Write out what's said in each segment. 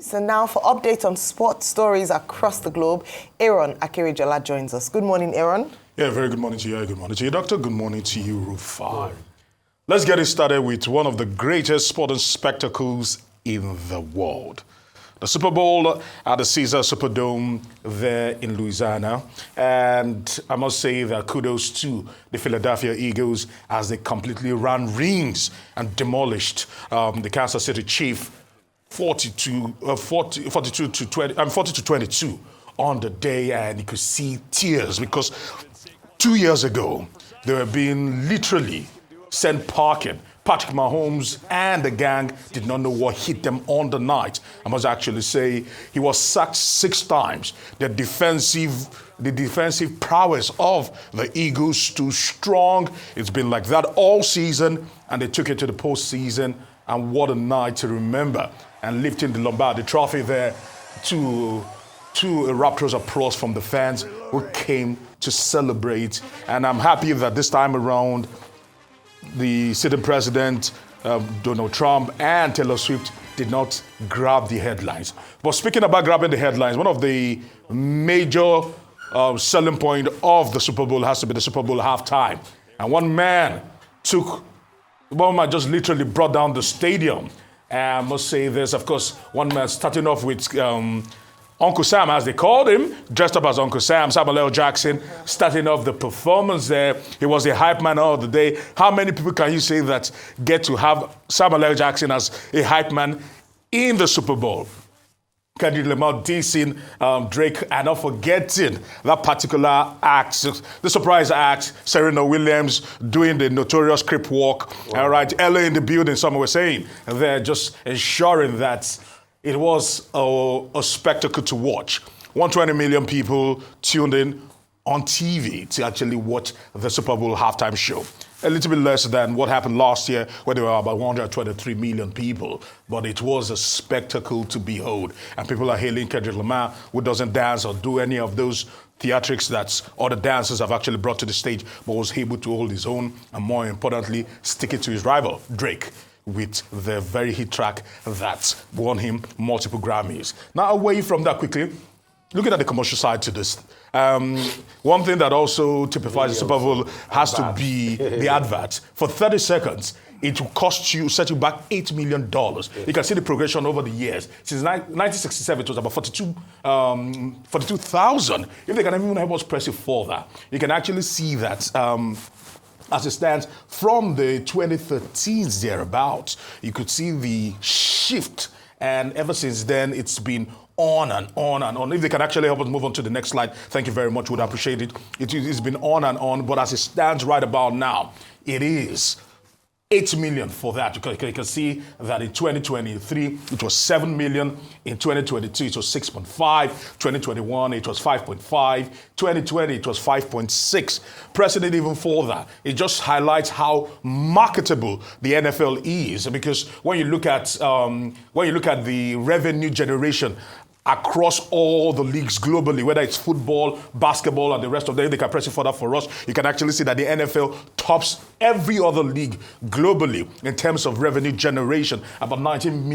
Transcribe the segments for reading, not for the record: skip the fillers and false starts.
So now for updates on sports stories across the globe, Aaron Akirijola joins us. Good morning, Aaron. Yeah, very good morning to you. Good morning to you, Doctor. Good morning to you, Rufai. Let's get it started with one of the greatest sporting spectacles in the world. The Super Bowl at the Caesars Superdome there in Louisiana. And I must say that kudos to the Philadephia Eagles as they completely ran rings and demolished the Kansas City Chiefs 40 to 22 on the day. And you could see tears because 2 years ago, they were being literally sent packing. Patrick Mahomes and the gang did not know what hit them on the night. I must actually say he was sacked 6 times. The defensive prowess of the Eagles too strong. It's been like that all season, and they took it to the postseason. And what a night to remember! And lifting the Lombardi Trophy there to a rapturous applause from the fans who came to celebrate. And I'm happy that this time around, the sitting president, Donald Trump, and Taylor Swift did not grab the headlines. But speaking about grabbing the headlines, one of the major selling point of the Super Bowl has to be the Super Bowl halftime. And one man just literally brought down the stadium. And I must say this, of course, one man starting off with Uncle Sam, as they called him, dressed up as Uncle Sam, Samuel L. Jackson, starting off the performance there. He was the hype man of the day. How many people can you say that get to have Samuel L. Jackson as a hype man in the Super Bowl? Kendrick Lamar dissing Drake, and not forgetting that particular act, the surprise act, Serena Williams doing the notorious crip walk. Wow. All right, Ella in the building, some were saying. And they're just ensuring that it was a spectacle to watch. 120 million people tuned in on TV to actually watch the Super Bowl halftime show. A little bit less than what happened last year, where there were about 123 million people. But it was a spectacle to behold. And people are hailing Kendrick Lamar, who doesn't dance or do any of those theatrics that other dancers have actually brought to the stage, but was able to hold his own, and more importantly, stick it to his rival, Drake, with the very hit track that won him multiple Grammys. Now, away from that quickly, looking at the commercial side to this, one thing that also typifies the Super Bowl has to be the advert. For 30 seconds, it will cost you, set you back $8 million. You can see the progression over the years. Since 1967, it was about 42,000. If they can even help us press it further, you can actually see that as it stands from the 2013s thereabouts, you could see the shift. And ever since then, it's been on and on and on. If they can actually help us move on to the next slide, thank you very much. Would appreciate it. It's been on and on, but as it stands right about now, it is 8 million for that. You can see that in 2023, it was 7 million. In 2022, it was 6.5. 2021, it was 5.5. 2020, it was 5.6. Precedent even for that. It just highlights how marketable the NFL is, because when you look at the revenue generation across all the leagues globally, whether it's football, basketball, and the rest of them, they can press it further for us. You can actually see that the NFL tops every other league globally in terms of revenue generation. About 19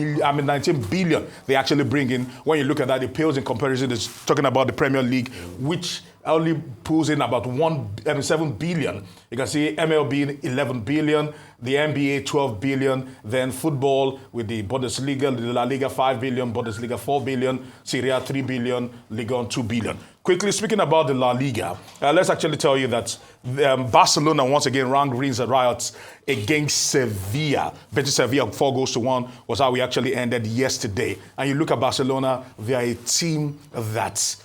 billion they actually bring in. When you look at that, it pales in comparison. It's talking about the Premier League, which only pulls in about 7 billion. You can see MLB 11 billion, the NBA 12 billion, then football with the Bundesliga, the La Liga 5 billion, Bundesliga 4 billion, Serie A 3 billion, Liga 1 2 billion. Quickly speaking about the La Liga, let's actually tell you that Barcelona once again rang rings and riots against Sevilla. Beating Sevilla 4-1 was how we actually ended yesterday. And you look at Barcelona, they are a team that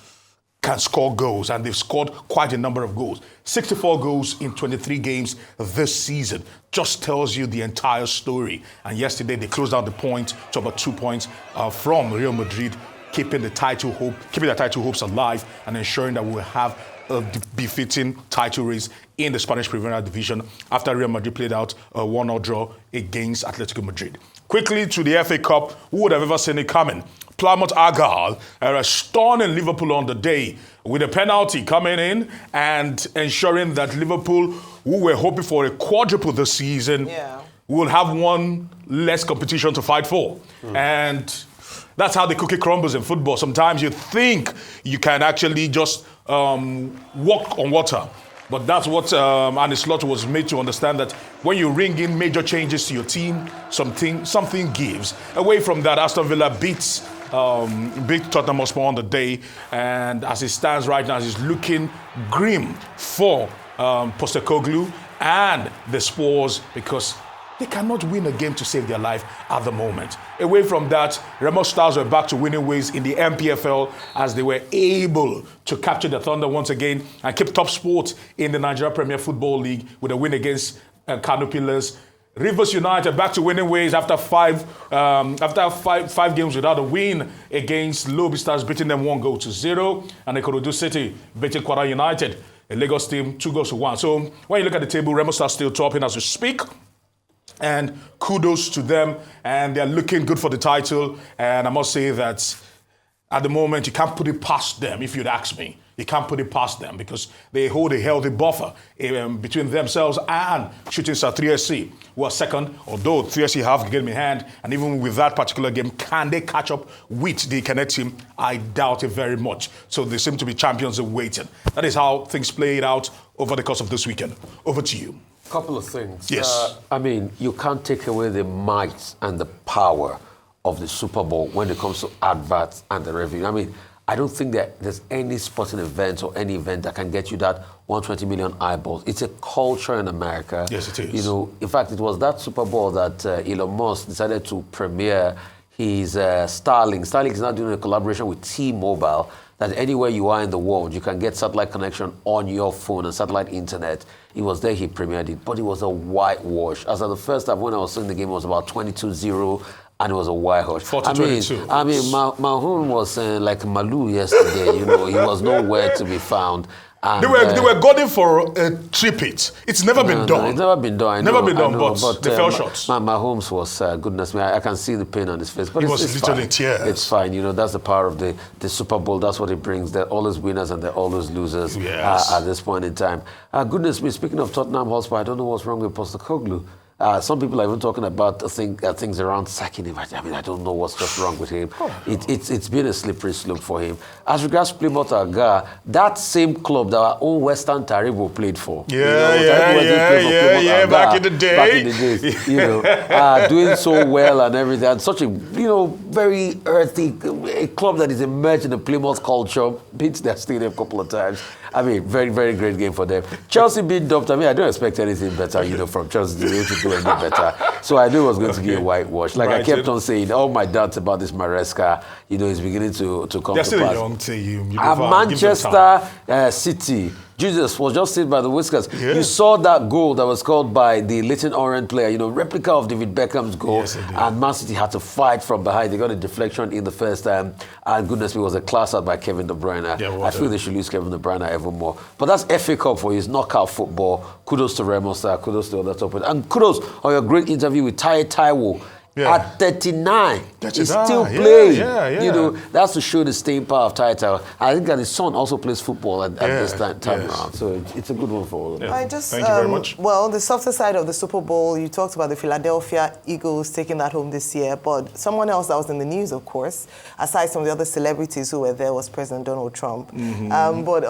can score goals, and they've scored quite a number of goals. 64 goals in 23 games this season just tells you the entire story. And yesterday they closed down the point to about 2 points from Real Madrid, keeping the title hopes alive and ensuring that we will have a befitting title race in the Spanish Primera Division after Real Madrid played out a 1-0 draw against Atletico Madrid. Quickly to the FA Cup, who would have ever seen it coming? Plymouth Argyle are stunning Liverpool on the day with a penalty coming in and ensuring that Liverpool, who were hoping for a quadruple this season, will have one less competition to fight for. And That's how the cookie crumbles in football. Sometimes you think you can actually just walk on water. But that's what Arne Slot was made to understand, that when you ring in major changes to your team, something gives. Away from that, Aston Villa beat Tottenham Hotspur on the day, and as it stands right now, he's looking grim for Postecoglou and the Spurs, because they cannot win a game to save their life at the moment. Away from that, Remo Stars were back to winning ways in the MPFL as they were able to capture the Thunder once again and keep top spot in the Nigeria Premier Football League with a win against Kano Pillars. Rivers United back to winning ways after five games without a win against Lobby Stars, beating them 1-0. And Ikorodu City beating Kwara United, a Lagos team, 2-1. So when you look at the table, Remo Stars still topping as we speak. And kudos to them, and they're looking good for the title. And I must say that at the moment, you can't put it past them, if you'd ask me. You can't put it past them because they hold a healthy buffer between themselves and Shooting Star 3SC, who are second, although 3SC have the game in hand. And even with that particular game, can they catch up with the Connect team? I doubt it very much. So they seem to be champions in waiting. That is how things played out over the course of this weekend. Over to you. Couple of things. Yes. I mean, you can't take away the might and the power of the Super Bowl when it comes to adverts and the revenue. I mean, I don't think that there's any sporting event or any event that can get you that 120 million eyeballs. It's a culture in America. Yes, it is. You know, in fact, it was that Super Bowl that Elon Musk decided to premiere his Starlink. Starlink is now doing a collaboration with T-Mobile, that anywhere you are in the world, you can get satellite connection on your phone and satellite internet. It was there he premiered it, but it was a whitewash. As at the first time when I was seeing the game, it was about 22-0, and it was a whitewash. 40-22. I mean, Mahone was like Malu yesterday. You know, he was nowhere to be found. And, they were going for a trip-it. It's never been done. It's never been done. Never been done, but they fell short. Mahomes was, goodness me, I can see the pain on his face. But he was literally in tears. It's fine. You know, that's the power of the Super Bowl. That's what it brings. They're always winners and they're always losers at this point in time. Goodness me, speaking of Tottenham Hotspur, I don't know what's wrong with Postecoglou. Some people are even talking about things around sacking him. I mean, I don't know what's just wrong with him. It's been a slippery slope for him. As regards Plymouth Argyle, that same club that our own Western Taribo played for. Back in the day. Back in the days, you know, doing so well and everything. And such a, you know, very earthy a club that is emerged in the Plymouth culture, beats their stadium a couple of times. I mean, very, very great game for them. Chelsea beat Dumped. I mean, I don't expect anything better, you know, from Chelsea to be able to do any better. So I knew it was going to be a whitewash. Like I kept on saying, all my doubts about this Maresca, you know, is beginning to come to pass. They're still a young team. Manchester City. Jesus was just saved by the whiskers. Yeah. You saw that goal that was scored by the Leighton Orient player, you know, replica of David Beckham's goal. Yes, and Man City had to fight from behind. They got a deflection in the first time. And goodness me, it was a class out by Kevin De Bruyne. Yeah, I feel they should lose Kevin De Bruyne evermore. But that's FA Cup for you. It's knockout football. Kudos to Remo Star. Kudos to other top. And kudos on your great interview with Taiwo. Yeah. At 39, he's still playing. You know, that's to show the staying power of Taita. I think that his son also plays football at this time around. So it's a good one for all of them. I just, Thank you very much. Well, the softer side of the Super Bowl, you talked about the Philadelphia Eagles taking that home this year, but someone else that was in the news, of course, aside from the other celebrities who were there, was President Donald Trump. Mm-hmm. But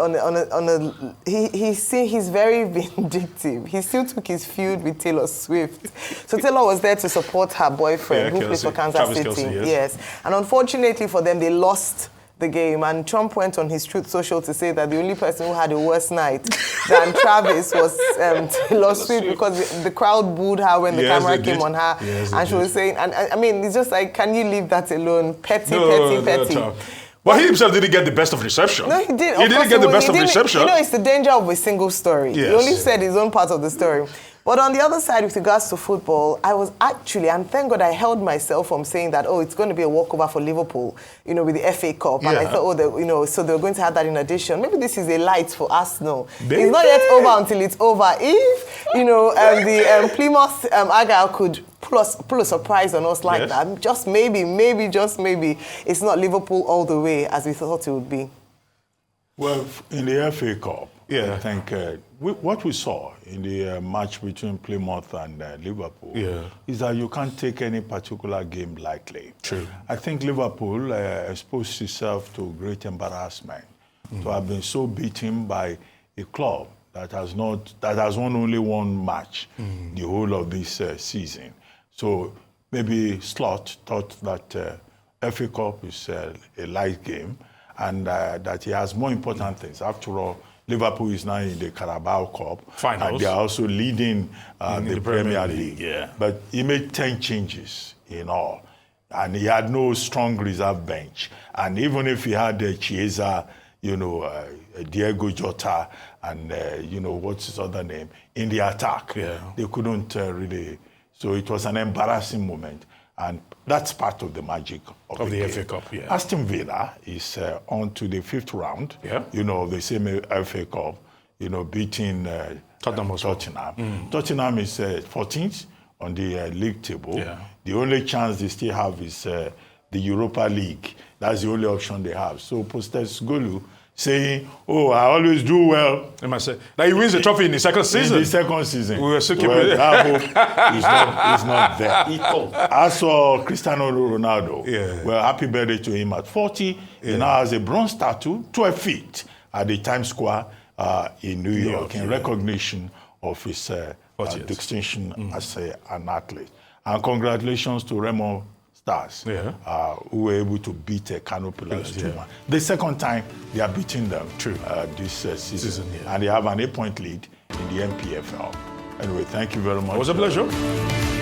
he's very vindictive. He still took his feud with Taylor Swift. So Taylor was there to support her boyfriend who plays for Kansas City. Kelsey, yes. And unfortunately for them, they lost the game. And Trump went on his Truth Social to say that the only person who had a worse night than Travis was Taylor Swift, because the crowd booed her when the camera came on her. Yes, and she was saying, and I mean, it's just like, can you leave that alone? Petty. But he himself didn't get the best of reception. No, he did. He didn't get the best of reception. You know, it's the danger of a single story. Yes. He only said his own part of the story. But on the other side, with regards to football, I was actually, and thank God I held myself from saying that, it's going to be a walkover for Liverpool, you know, with the FA Cup. And I thought, so they were going to have that in addition. Maybe this is a light for Arsenal. It's not yet over until it's over. If, you know, the Plymouth Argyle could pull a surprise on us like that, just maybe, it's not Liverpool all the way as we thought it would be. Well, in the FA Cup, Yeah. I think what we saw in the match between Plymouth and Liverpool is that you can't take any particular game lightly. True. I think Liverpool exposed itself to great embarrassment to have been so beaten by a club that has won only one match the whole of this season. So maybe Slot thought that FA Cup is a light game, and that he has more important things. After all, Liverpool is now in the Carabao Cup. Finals. And they are also leading the Premier League. Yeah. But he made 10 changes in all. And he had no strong reserve bench. And even if he had Chiesa, Diego Jota, and, what's his other name, in the attack, they couldn't really. So it was an embarrassing moment. And that's part of the magic of the FA Cup, Aston Villa is on to the 5th round, of the same FA Cup, beating Tottenham. Tottenham is 14th on the league table. The only chance they still have is the Europa League. That's the only option they have. So Postecoglou saying, "Oh, I always do well." They must say that he wins the trophy in the second season. In the second season, we were so keeping that hope is not there. As for Cristiano Ronaldo, well, happy birthday to him at 40. He now has a bronze statue, 12 feet, at the Times Square in New York in recognition of his distinction as an athlete. And congratulations to Remo Stars, who were able to beat Kano Pillars 2-1. The second time they are beating them this season. And they have an 8-point lead in the MPFL. Anyway, thank you very much. It was a pleasure.